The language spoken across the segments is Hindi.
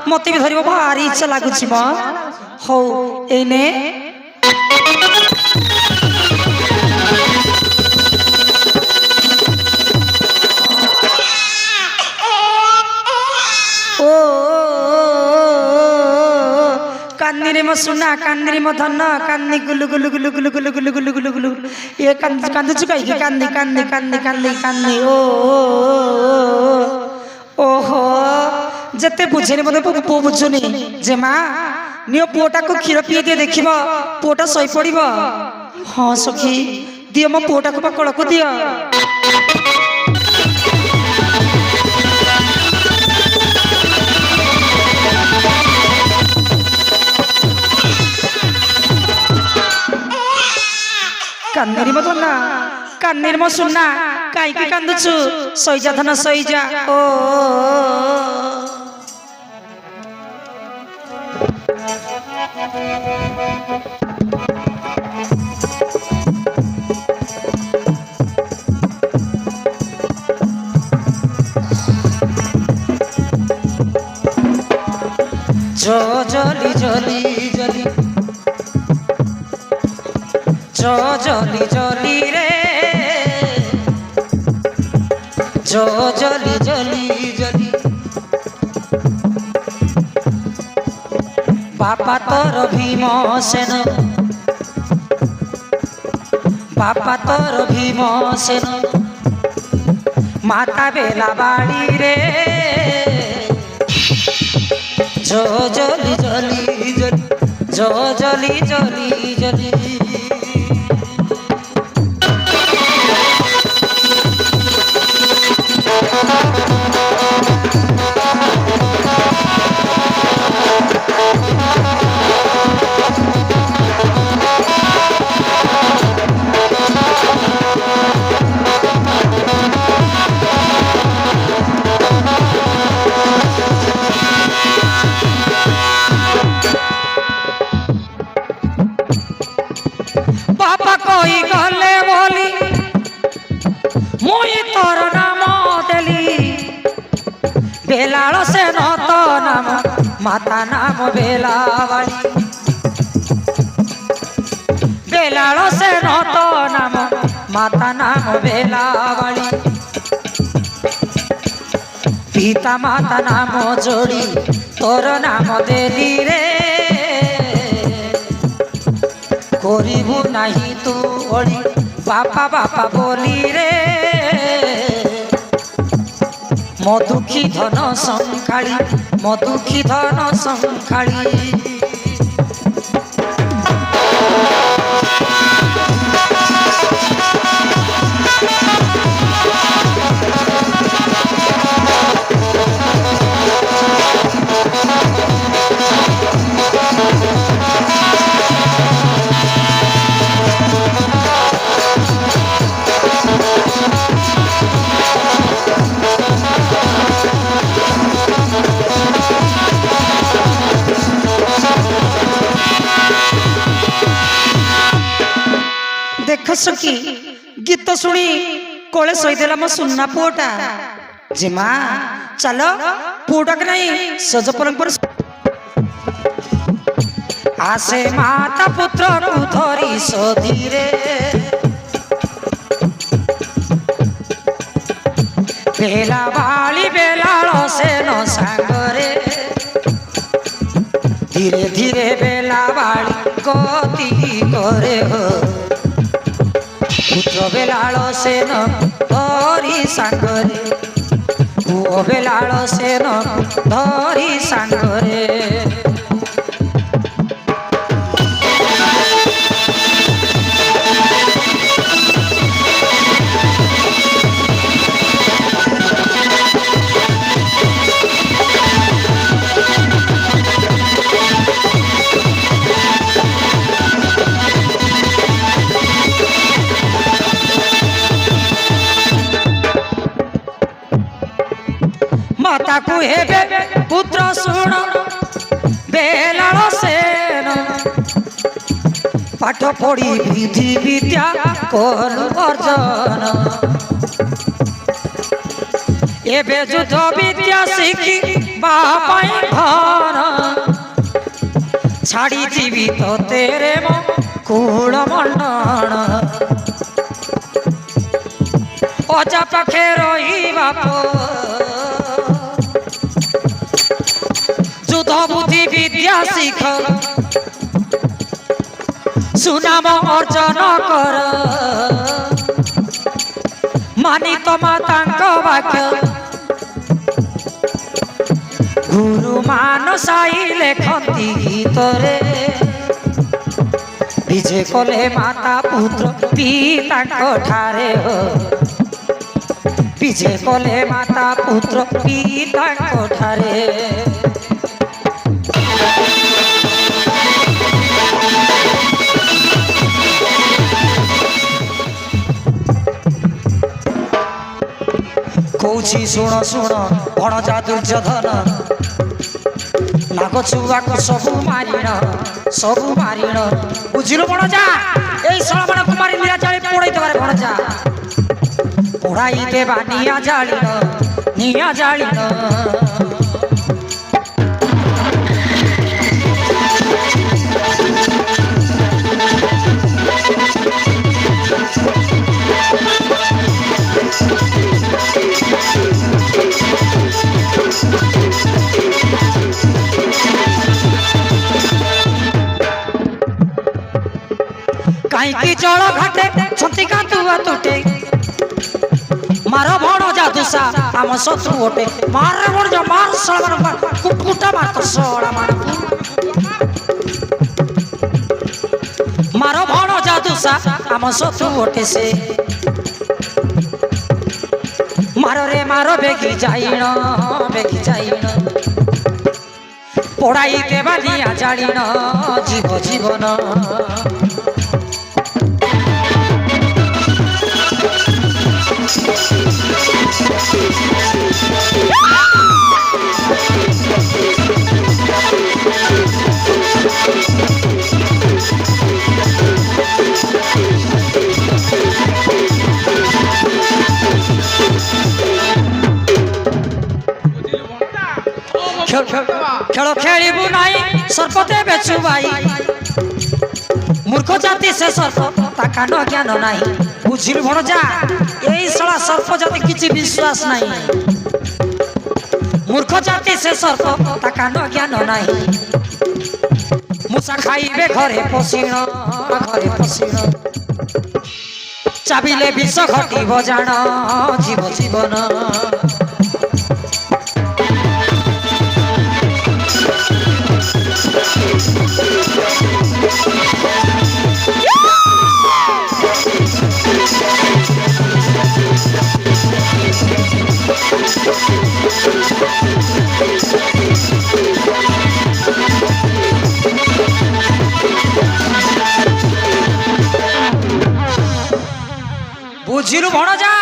मते भी धरिबो भारी इच्छा लागुछि म हो एने ओ कान्नी मो सुना कान्नी मो धन कान्नी गुलु गुलु गुलु गुलु गुलु गुलु गुलु गुलु गुलु ये कांदु चुकाई की कान्नी कान्नी कान्नी कान्नी कान्नी ओहो जते बुझेनी मते पु बुझुनी जे मां नियो पुओटा को क्षीर पी दिए देखिबो पुओटा सही पड़िबो हां सखी दियो मो पुओटा को पकड़ को दियो कान्नेरी मो धना कान्नेरी मो सुना काई की कांदुछु सईजा धन सईजा ओ जो जली जली जली जो जली जली रे जो जली जली जली बापा तोर भीमसेन बापा तोर भीमसेन माता बेला बाड़ी रे जो जली जली जली जो जली जली जली बापा कोई गले बोली मुई तोर नाम देली बेलाल से नत नाम माता नाम बेलावाली बेलाल से नत नाम माता नाम बेलावाली पिता माता नाम जोड़ी तोर नाम देली रे करिबु नाही तू ओली बापा बापा बोली रे मो दुखी धन संखाली मो दुखी धन संखाली देख सखी गीत शुणी कोले सहीदेला मो सुन्ना पुओटा जे मां चलो पुओटा के नहीं सज परंपर आसे माता पुत्र को धरी सधीरे बेला बाली बेलाल से न सांगरे धीरे धीरे बेला बाली गति करे हो पुत्र बेलाल से न धरी सांगरे पुओ बेलाल से न धरी सांगरे माता को हेबे पुत्र सुन बेलाल सेन पाठ पढ़ी विधि विद्या कलु अर्जन एबे युद्ध विद्या शिखी बापाई घर छाड़ी जीवी तो तेरे मो कूल मंडन अजा पाखे रही बाप युद्ध बुद्धि विद्या शिख सुनाम अर्जन कर मानी तो माता वाक्य गुरु मान साई लेखती गीतरे विजय कले माता पुत्र पिता ठारे हो विजय कले माता पुत्र पिता ठारे कौची शुण शुण भणजा दुर्योधन नाग छुआ को सबू मारिण बुझिल भणजा एई सळा मान कुमारी निरा जाळे पोड़ाई देबारे भणजा पोड़ाई देबा निया जाळिण कहीं जल घाटे छंतिका तुआ तुटे मार भण जादुसा आम शत्रु ओटे मार बण जा मार सळा मान कुटकुटा मार तो सळा मान मार भण जादुसा आम शत्रु ओटे से मार रे मार बेगी जाइण पोड़ाई देवा निया जालिण जीव जीवन खेल खेलू नाई सर्पते बेचु भाई मूर्ख जाति से सर्प ताका न ज्ञान नहीं बुझिल भणजा यही सड़ा सर्प जाति किसी विश्वास नहीं मूर्ख जाति से सर्प ताका न ज्ञान नहीं मुसा खाइबे घरे पशिण चाबिले विष घटिब जान जीव जीवन बुझिलु भणजा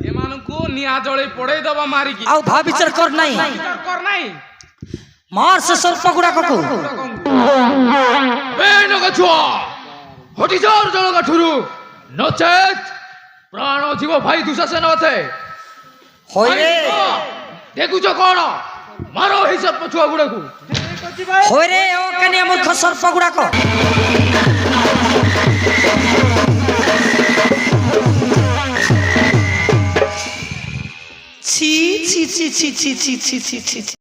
एमानकु निया जळे पड़े दबा मारी की आउ भा विचार कर नहीं मार से सर्प गुडा को ए नगछुआ हटी जोर जळ गठुरु नचेत प्राण जीव भाई दुशासन अथे होय रे देखु जो कोन मारो ही सर्प छुआ गुडा को होय रे ओ कन्या मूर्ख सर्प गुडा को छी छी छी छी छी छी छी छी